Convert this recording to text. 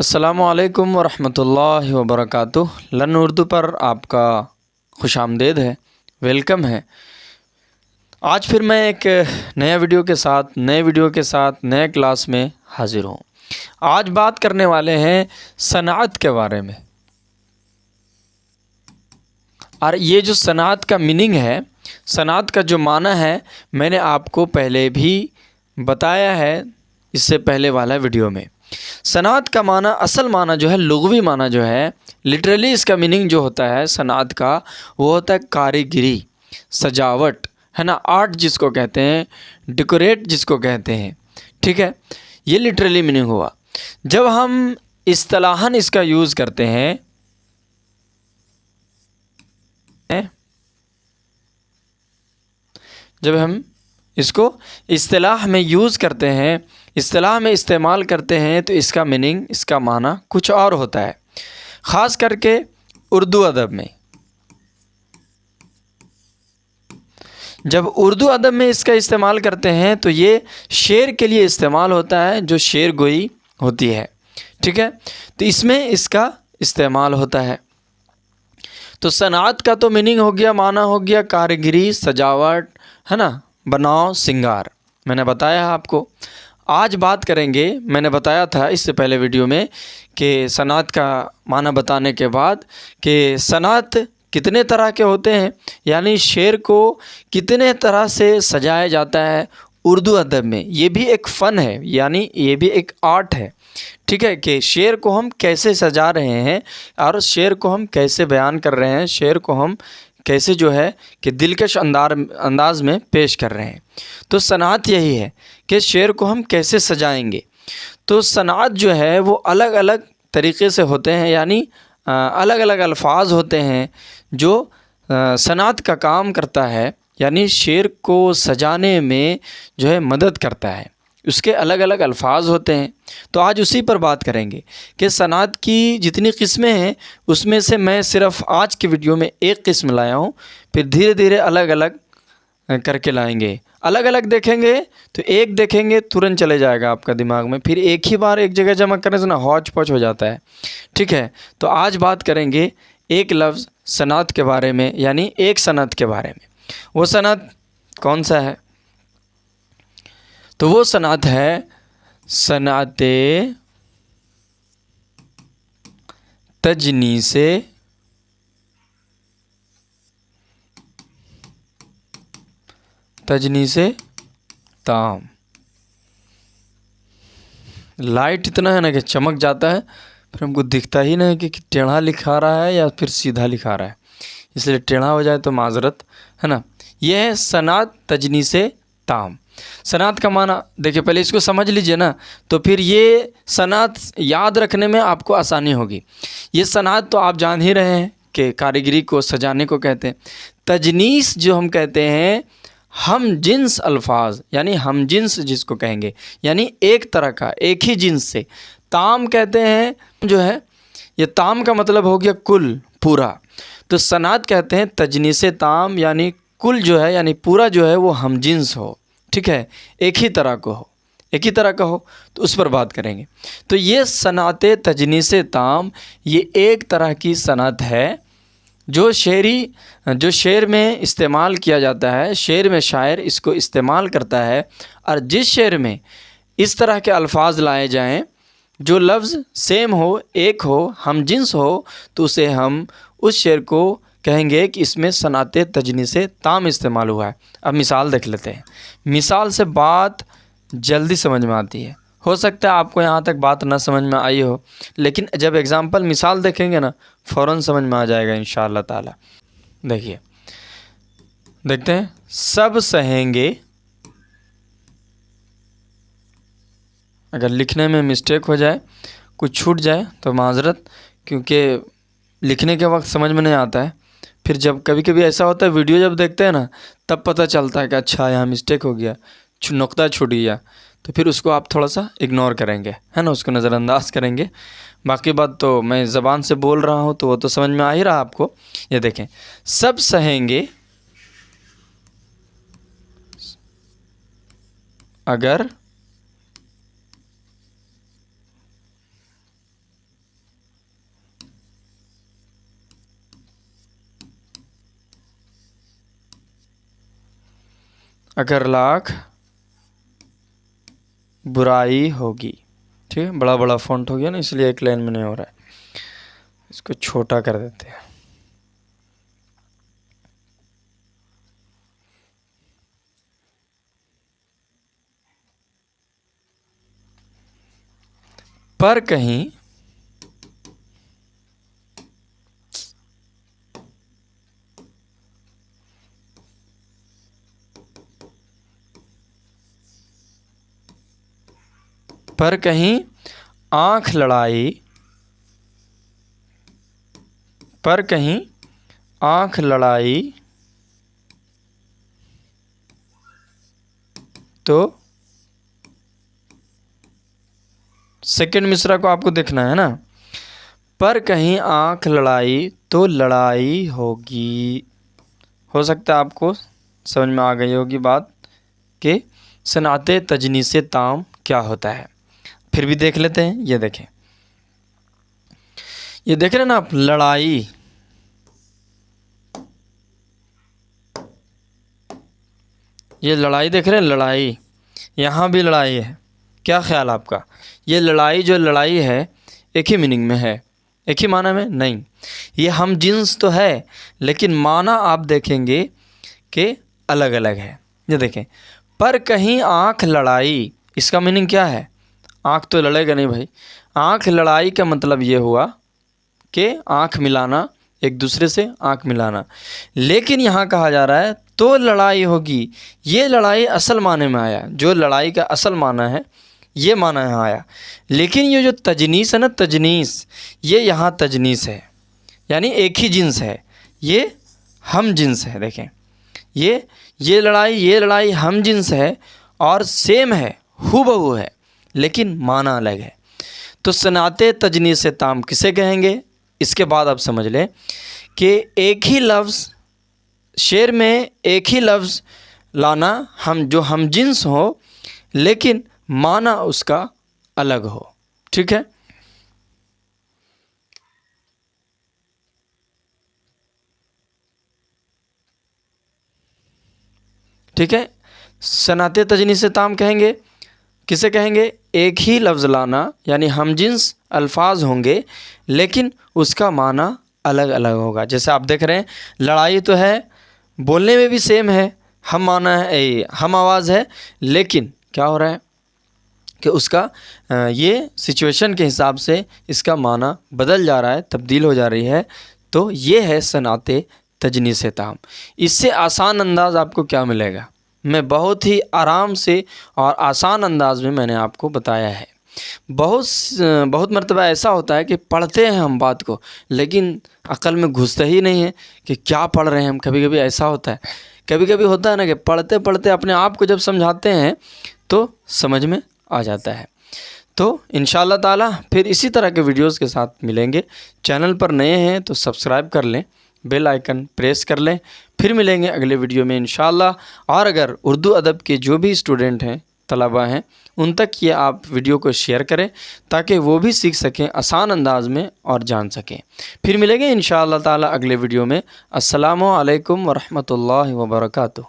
السلام علیکم ورحمۃ اللہ وبرکاتہ۔ لرن اردو پر آپ کا خوش آمدید ہے، ویلکم ہے۔ آج پھر میں ایک نیا ویڈیو کے ساتھ نئے کلاس میں حاضر ہوں۔ آج بات کرنے والے ہیں صنعت کے بارے میں، اور یہ جو صنعت کا میننگ ہے، صنعت کا جو معنی ہے، میں نے آپ کو پہلے بھی بتایا ہے اس سے پہلے والا ویڈیو میں۔ صنعت کا معنی، اصل معنی جو ہے، لغوی معنی جو ہے، لٹرلی اس کا میننگ جو ہوتا ہے صنعت کا، وہ ہوتا ہے کاریگری، سجاوٹ، ہے نا، آرٹ جس کو کہتے ہیں، ڈیکوریٹ جس کو کہتے ہیں، ٹھیک ہے، یہ لٹرلی میننگ ہوا۔ جب ہم اصطلاحاً اس کا یوز کرتے ہیں، جب ہم اس کو اصطلاح میں یوز کرتے ہیں، اصطلاح میں استعمال کرتے ہیں، تو اس کا میننگ، اس کا معنی کچھ اور ہوتا ہے۔ خاص کر کے اردو ادب میں، جب اردو ادب میں اس کا استعمال کرتے ہیں تو یہ شعر کے لیے استعمال ہوتا ہے، جو شعر گوئی ہوتی ہے، ٹھیک ہے، تو اس میں اس کا استعمال ہوتا ہے۔ تو صنعت کا تو میننگ ہو گیا، معنی ہو گیا کاریگری، سجاوٹ، ہے نا، بناؤ، سنگار، میں نے بتایا آپ کو۔ آج بات کریں گے، میں نے بتایا تھا اس سے پہلے ویڈیو میں کہ صنعت کا معنی بتانے کے بعد کہ صنعت کتنے طرح کے ہوتے ہیں، یعنی شعر کو کتنے طرح سے سجایا جاتا ہے اردو ادب میں۔ یہ بھی ایک فن ہے، یعنی یہ بھی ایک آرٹ ہے، ٹھیک ہے، کہ شعر کو ہم کیسے سجا رہے ہیں اور شعر کو ہم کیسے بیان کر رہے ہیں، شعر کو ہم کیسے جو ہے کہ دلکش انداز میں پیش کر رہے ہیں۔ تو صنعت یہی ہے کہ شعر کو ہم کیسے سجائیں گے۔ تو صنعت جو ہے وہ الگ الگ طریقے سے ہوتے ہیں، یعنی الگ الگ الفاظ ہوتے ہیں جو صنعت کا کام کرتا ہے، یعنی شعر کو سجانے میں جو ہے مدد کرتا ہے، اس کے الگ الگ الفاظ ہوتے ہیں۔ تو آج اسی پر بات کریں گے کہ صنعت کی جتنی قسمیں ہیں، اس میں سے میں صرف آج کی ویڈیو میں ایک قسم لایا ہوں، پھر دھیرے دھیرے الگ الگ کر کے لائیں گے۔ الگ الگ دیکھیں گے تو ایک دیکھیں گے ترنت چلے جائے گا آپ کا دماغ میں، پھر ایک ہی بار ایک جگہ جمع کرنے سے نا ہوچ پوچ ہو جاتا ہے، ٹھیک ہے۔ تو آج بات کریں گے ایک لفظ صنعت کے بارے میں، یعنی ایک صنعت کے بارے میں۔ وہ صنعت کون سا ہے؟ تو وہ صنعت ہے صنعت تجنیس طعام۔ لائٹ اتنا ہے نا کہ چمک جاتا ہے، پھر ہم کو دکھتا ہی نہیں کہ ٹیڑھا لکھا رہا ہے یا پھر سیدھا لکھا رہا ہے، اس لیے ٹیڑھا ہو جائے تو معذرت، ہے نا۔ یہ ہے صنعت تجنیس طعام۔ صنعت کا معنی دیکھیں، پہلے اس کو سمجھ لیجئے نا، تو پھر یہ صنعت یاد رکھنے میں آپ کو آسانی ہوگی۔ یہ صنعت تو آپ جان ہی رہے ہیں کہ کاریگری کو سجانے کو کہتے ہیں۔ تجنیس جو ہم کہتے ہیں، ہم جنس الفاظ، یعنی ہم جنس جس کو کہیں گے، یعنی ایک طرح کا، ایک ہی جنس سے۔ طعام کہتے ہیں جو ہے، یہ طعام کا مطلب ہو گیا کل، پورا۔ تو صنعت کہتے ہیں تجنیس طعام، یعنی کل جو ہے، یعنی پورا جو ہے وہ ہم جنس ہو، ٹھیک ہے، ایک ہی طرح کو ہو، ایک ہی طرح کا ہو، تو اس پر بات کریں گے۔ تو یہ صنعت تجنیس طعام، یہ ایک طرح کی صنعت ہے جو شعر میں استعمال کیا جاتا ہے۔ شعر میں شاعر اس کو استعمال کرتا ہے، اور جس شعر میں اس طرح کے الفاظ لائے جائیں جو لفظ سیم ہو، ایک ہو، ہم جنس ہو، تو اسے ہم اس شعر کو کہیں گے کہ اس میں صنعت تجنیس طعام استعمال ہوا ہے۔ اب مثال دیکھ لیتے ہیں، مثال سے بات جلدی سمجھ میں آتی ہے۔ ہو سکتا ہے آپ کو یہاں تک بات نہ سمجھ میں آئی ہو، لیکن جب اگزامپل مثال دیکھیں گے نا، فوراً سمجھ میں آ جائے گا انشاءاللہ تعالی۔ دیکھیے، دیکھتے ہیں، سب سہیں گے، اگر لکھنے میں مسٹیک ہو جائے، کچھ چھوٹ جائے تو معذرت، کیونکہ لکھنے کے وقت سمجھ میں نہیں آتا ہے، پھر جب کبھی کبھی ایسا ہوتا ہے ویڈیو جب دیکھتے ہیں نا، تب پتہ چلتا ہے کہ اچھا یہاں مسٹیک ہو گیا، نقطہ چھوٹ گیا، تو پھر اس کو آپ تھوڑا سا اگنور کریں گے، ہے نا، اس کو نظر انداز کریں گے۔ باقی بات تو میں زبان سے بول رہا ہوں تو وہ تو سمجھ میں آ ہی رہا آپ کو۔ یہ دیکھیں، سب سہیں گے اگر اگر لاکھ برائی ہوگی. ٹھیک ہے, بڑا بڑا فونٹ ہو گیا نا, اس لیے ایک لائن میں نہیں ہو رہا ہے, اس کو چھوٹا کر دیتے ہیں. پر کہیں آنکھ لڑائی, پر کہیں آنکھ لڑائی تو سیکنڈ مصرع کو آپ کو دیکھنا ہے نا. پر کہیں آنکھ لڑائی تو لڑائی ہوگی. ہو سکتا ہے آپ کو سمجھ میں آ گئی ہوگی بات کہ صنعت تجنیس تام کیا ہوتا ہے. پھر بھی دیکھ لیتے ہیں. یہ دیکھیں, یہ دیکھ رہے ہیں نا آپ, لڑائی, یہ لڑائی دیکھ رہے ہیں, لڑائی, یہاں بھی لڑائی ہے. کیا خیال آپ کا؟ یہ لڑائی جو لڑائی ہے ایک ہی میننگ میں ہے, ایک ہی معنی میں نہیں. یہ ہم جنس تو ہے لیکن معنی آپ دیکھیں گے کہ الگ الگ ہے. یہ دیکھیں, پر کہیں آنکھ لڑائی, اس کا میننگ کیا ہے؟ آنکھ تو لڑے گا نہیں بھائی. آنکھ لڑائی کا مطلب یہ ہوا کہ آنکھ ملانا, ایک دوسرے سے آنکھ ملانا. لیکن یہاں کہا جا رہا ہے تو لڑائی ہوگی. یہ لڑائی اصل معنی میں آیا, جو لڑائی کا اصل معنی ہے یہ معنی یہاں آیا. لیکن یہ جو تجنیس ہے نا, تجنیس, یہ یہاں تجنیس ہے, یعنی ایک ہی جنس ہے, یہ ہم جنس ہے. دیکھیں, یہ لڑائی ہم جنس ہے اور سیم ہے, ہو بہو ہے, لیکن معنی الگ ہے. تو صنعت تجنیس تام کسے کہیں گے؟ اس کے بعد آپ سمجھ لیں کہ ایک ہی لفظ, شعر میں ایک ہی لفظ لانا, جو ہم جنس ہو لیکن معنی اس کا الگ ہو. ٹھیک ہے, ٹھیک ہے. صنعت تجنیس تام کہیں گے, کسے کہیں گے؟ ایک ہی لفظ لانا, یعنی ہم جنس الفاظ ہوں گے لیکن اس کا معنی الگ الگ ہوگا. جیسے آپ دیکھ رہے ہیں, لڑائی تو ہے, بولنے میں بھی سیم ہے, ہم معنی ہے, ہم آواز ہے, لیکن کیا ہو رہا ہے کہ اس کا یہ سچویشن کے حساب سے اس کا معنی بدل جا رہا ہے, تبدیل ہو جا رہی ہے. تو یہ ہے صنعت تجنیس تام. اس سے آسان انداز آپ کو کیا ملے گا؟ میں بہت ہی آرام سے اور آسان انداز میں نے آپ کو بتایا ہے. بہت مرتبہ ایسا ہوتا ہے کہ پڑھتے ہیں ہم بات کو لیکن عقل میں گھستا ہی نہیں ہے کہ کیا پڑھ رہے ہیں ہم. کبھی کبھی ایسا ہوتا ہے, کبھی کبھی ہوتا ہے نا کہ پڑھتے پڑھتے اپنے آپ کو جب سمجھاتے ہیں تو سمجھ میں آ جاتا ہے. تو انشاءاللہ تعالی پھر اسی طرح کے ویڈیوز کے ساتھ ملیں گے. چینل پر نئے ہیں تو سبسکرائب کر لیں, بیل آئیکن پریس کر لیں. پھر ملیں گے اگلے ویڈیو میں انشاءاللہ. اور اگر اردو ادب کے جو بھی اسٹوڈنٹ ہیں, طلباء ہیں, ان تک یہ آپ ویڈیو کو شیئر کریں تاکہ وہ بھی سیکھ سکیں آسان انداز میں اور جان سکیں. پھر ملیں گے انشاءاللہ تعالی اگلے ویڈیو میں. السلام علیکم ورحمۃ اللہ وبرکاتہ.